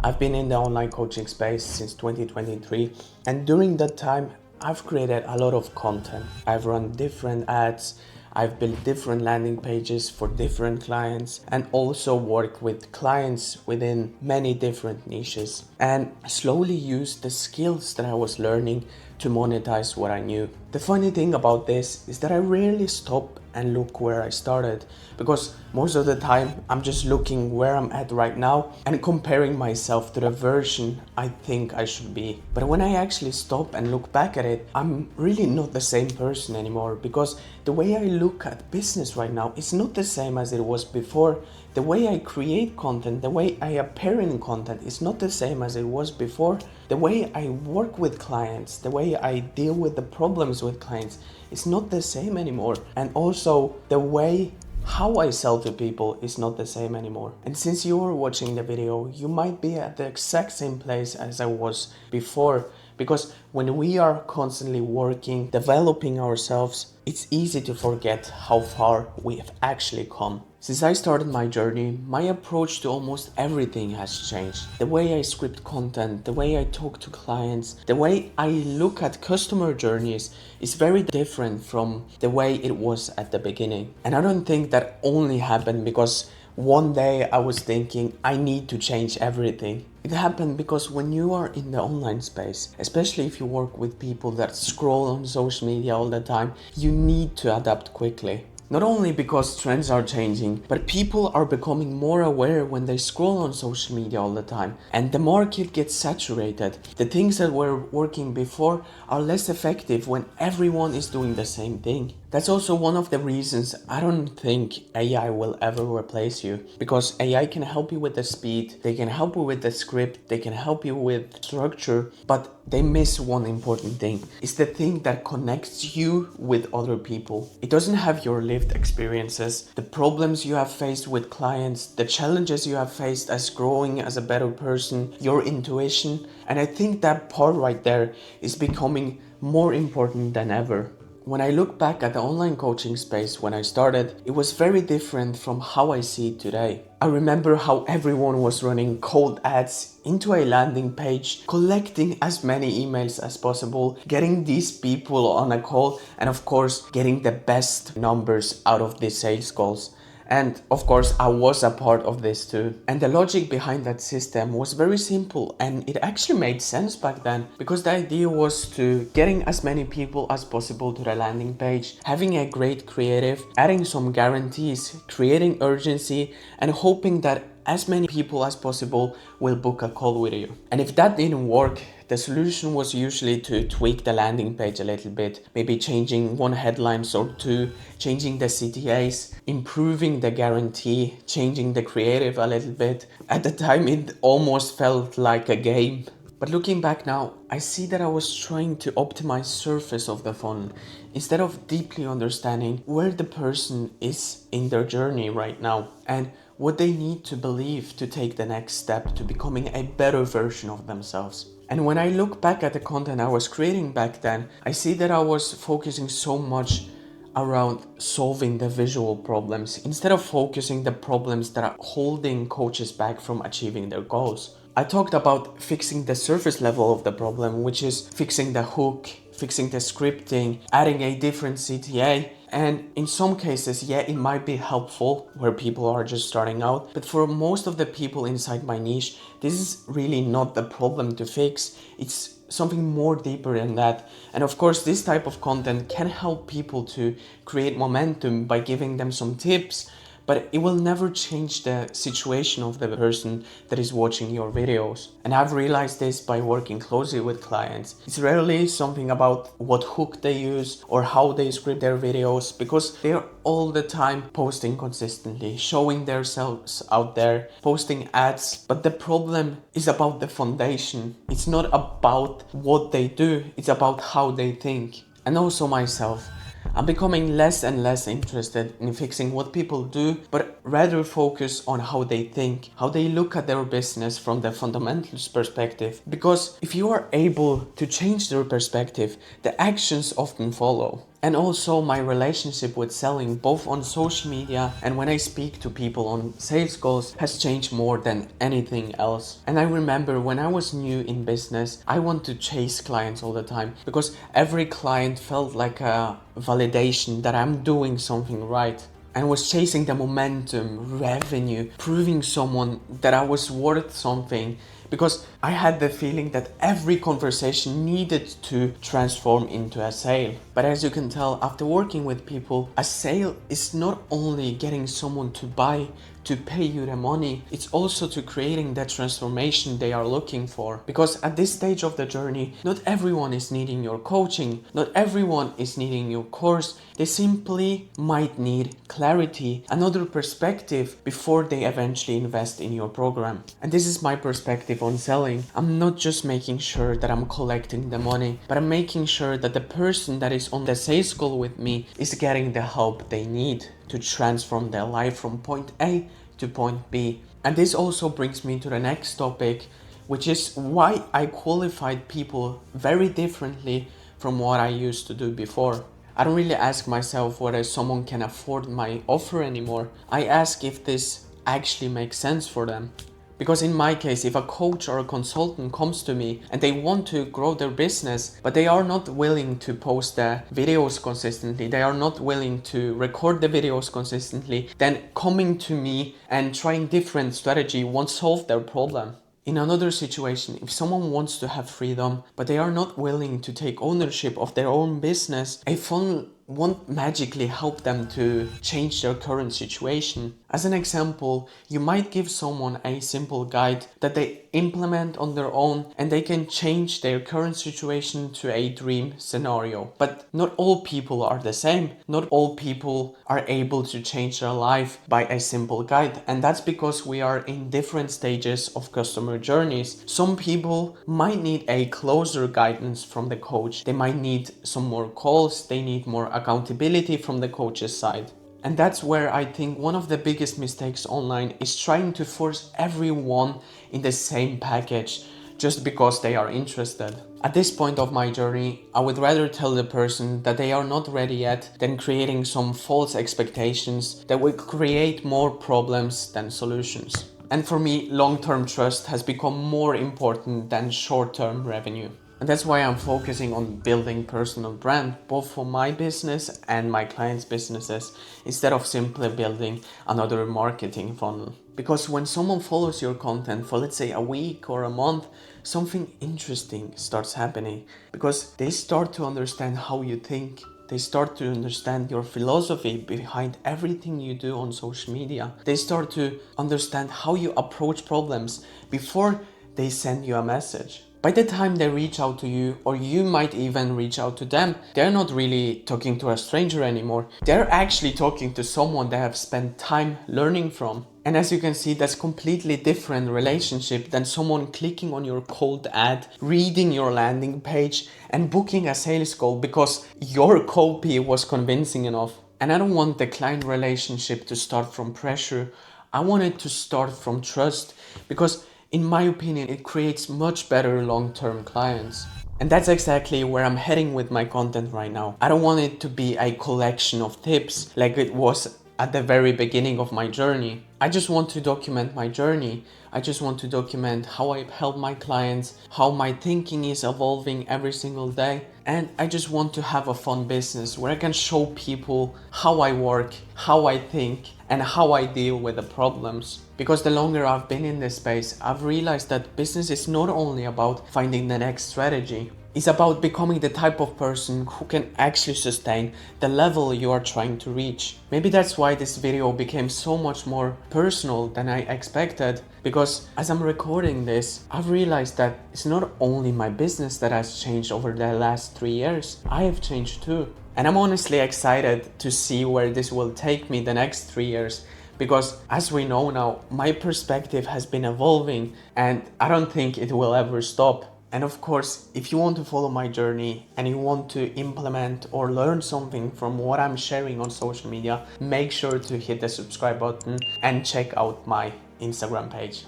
I've been in the online coaching space since 2023, and during that time, I've created a lot of content. I've run different ads, I've built different landing pages for different clients, and also worked with clients within many different niches, and slowly used the skills that I was learning to monetize what I knew. The funny thing about this is that I rarely stop and look where I started, because most of the time I'm just looking where I'm at right now and comparing myself to the version I think I should be. But when I actually stop and look back at it, I'm really not the same person anymore, because the way I look at business right now is not the same as it was before. The way I create content, the way I appear in content is not the same as it was before. The way I work with clients, the way I deal with the problems with clients is not the same anymore. And also the way how I sell to people is not the same anymore. And since you're watching the video, you might be at the exact same place as I was before, because when we are constantly working, developing ourselves, it's easy to forget how far we have actually come. Since I started my journey, my approach to almost everything has changed. The way I script content, the way I talk to clients, the way I look at customer journeys is very different from the way it was at the beginning. And I don't think that only happened because one day I was thinking I need to change everything. It happened because when you are in the online space, especially if you work with people that scroll on social media all the time, you need to adapt quickly. Not only because trends are changing, but people are becoming more aware when they scroll on social media all the time, and the market gets saturated. The things that were working before are less effective when everyone is doing the same thing. That's also one of the reasons I don't think AI will ever replace you, because AI can help you with the speed, they can help you with the script, they can help you with structure, but they miss one important thing. It's the thing that connects you with other people. It doesn't have your lived experiences, the problems you have faced with clients, the challenges you have faced as growing as a better person, your intuition. And I think that part right there is becoming more important than ever. When I look back at the online coaching space when I started, it was very different from how I see it today. I remember how everyone was running cold ads into a landing page, collecting as many emails as possible, getting these people on a call, and of course, getting the best numbers out of these sales calls. And of course, I was a part of this too. And the logic behind that system was very simple, and it actually made sense back then, because the idea was to getting as many people as possible to the landing page, having a great creative, adding some guarantees, creating urgency, and hoping that as many people as possible will book a call with you. And if that didn't work, the solution was usually to tweak the landing page a little bit, maybe changing one headline or two, changing the CTAs, improving the guarantee, changing the creative a little bit. At the time, it almost felt like a game. But looking back now, I see that I was trying to optimize surface of the funnel instead of deeply understanding where the person is in their journey right now and what they need to believe to take the next step to becoming a better version of themselves. And when I look back at the content I was creating back then, I see that I was focusing so much around solving the visual problems instead of focusing the problems that are holding coaches back from achieving their goals. I talked about fixing the surface level of the problem, which is fixing the hook, fixing the scripting, adding a different CTA. And in some cases, yeah, it might be helpful where people are just starting out. But for most of the people inside my niche, this is really not the problem to fix. It's something more deeper than that. And of course, this type of content can help people to create momentum by giving them some tips, but it will never change the situation of the person that is watching your videos. And I've realized this by working closely with clients. It's rarely something about what hook they use or how they script their videos, because they're all the time posting consistently, showing themselves out there, posting ads. But the problem is about the foundation. It's not about what they do, it's about how they think. And also myself. I'm becoming less and less interested in fixing what people do, but rather focus on how they think, how they look at their business from the fundamentals perspective. Because if you are able to change their perspective, the actions often follow. And also my relationship with selling, both on social media and when I speak to people on sales calls, has changed more than anything else. And I remember when I was new in business, I want to chase clients all the time because every client felt like a validation that I'm doing something right. And was chasing the momentum, revenue, proving someone that I was worth something, because I had the feeling that every conversation needed to transform into a sale. But as you can tell, after working with people, a sale is not only getting someone to buy, to pay you the money, it's also to creating that transformation they are looking for. Because at this stage of the journey, not everyone is needing your coaching, not everyone is needing your course. They simply might need clarity, another perspective before they eventually invest in your program. And this is my perspective on selling. I'm not just making sure that I'm collecting the money, but I'm making sure that the person that is on the sales call with me is getting the help they need to transform their life from point A to point B. And this also brings me to the next topic, which is why I qualified people very differently from what I used to do before. I don't really ask myself whether someone can afford my offer anymore. I ask if this actually makes sense for them. Because in my case, if a coach or a consultant comes to me and they want to grow their business, but they are not willing to post the videos consistently, they are not willing to record the videos consistently, then coming to me and trying different strategy won't solve their problem. In another situation, if someone wants to have freedom, but they are not willing to take ownership of their own business, a funnel won't magically help them to change their current situation. As an example, you might give someone a simple guide that they implement on their own and they can change their current situation to a dream scenario. But not all people are the same. Not all people are able to change their life by a simple guide. And that's because we are in different stages of customer journeys. Some people might need a closer guidance from the coach. They might need some more calls. They need more accountability from the coach's side. And that's where I think one of the biggest mistakes online is trying to force everyone in the same package just because they are interested. At this point of my journey, I would rather tell the person that they are not ready yet than creating some false expectations that will create more problems than solutions. And for me, long-term trust has become more important than short-term revenue. And that's why I'm focusing on building personal brand, both for my business and my clients' businesses, instead of simply building another marketing funnel. Because when someone follows your content for, let's say, a week or a month, something interesting starts happening. Because they start to understand how you think. They start to understand your philosophy behind everything you do on social media. They start to understand how you approach problems before they send you a message. By the time they reach out to you, or you might even reach out to them, they're not really talking to a stranger anymore. They're actually talking to someone they have spent time learning from. And as you can see, that's completely different relationship than someone clicking on your cold ad, reading your landing page, and booking a sales call because your copy was convincing enough. And I don't want the client relationship to start from pressure. I want it to start from trust, because in my opinion, it creates much better long-term clients. And that's exactly where I'm heading with my content right now. I don't want it to be a collection of tips like it was at the very beginning of my journey. I just want to document my journey. I just want to document how I help my clients, how my thinking is evolving every single day. And I just want to have a fun business where I can show people how I work, how I think, and how I deal with the problems. Because the longer I've been in this space, I've realized that business is not only about finding the next strategy. It's about becoming the type of person who can actually sustain the level you are trying to reach. Maybe that's why this video became so much more personal than I expected, because as I'm recording this, I've realized that it's not only my business that has changed over the last 3 years, I have changed too. And I'm honestly excited to see where this will take me the next 3 years. Because as we know now, my perspective has been evolving and I don't think it will ever stop. And of course, if you want to follow my journey and you want to implement or learn something from what I'm sharing on social media, make sure to hit the subscribe button and check out my Instagram page.